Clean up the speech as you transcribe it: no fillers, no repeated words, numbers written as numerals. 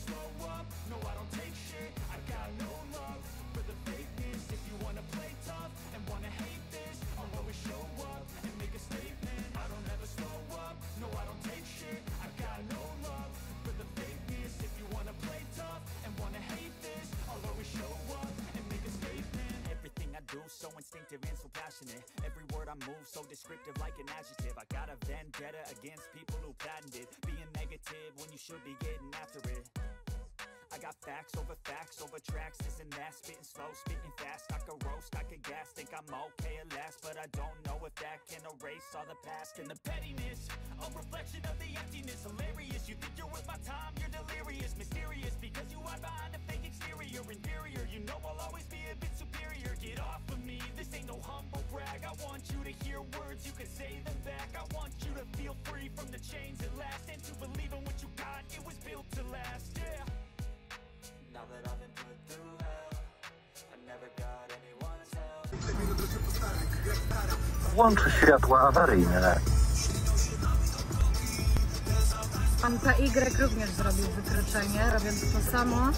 slow up, no I don't take shit. I got no love for the fakeness. If you wanna play tough and wanna hate this, I'll always show up and make a statement. I don't ever slow up, no I don't take shit. I got no love for the fakeness. If you wanna play tough and wanna hate this, I'll always show up and make a statement. Everything I do so instinctive and so passionate. Every word I move so descriptive like an adjective. I got a vendetta against people who patented being negative when you should be getting after it. I got facts over tracks, this and that. Spitting slow, spitting fast. I could roast, I could gas. Think I'm okay at last, but I don't know if that can erase all the past. And the pettiness, a reflection of the emptiness. Hilarious, you think you're worth my time, you're delirious. Mysterious, because you hide behind a fake exterior. Inferior, you know I'll always be a bit superior. Get off of me, this ain't no humble brag. I want you to hear words, you can say them back. I want you to feel free from the chains that last, and to believe in what you got, it was built to last, yeah. Now that I've been put through hell, I never got anyone's help. Włącz światła awaryjne. Pan PY również zrobił wykroczenie, robiąc to samo.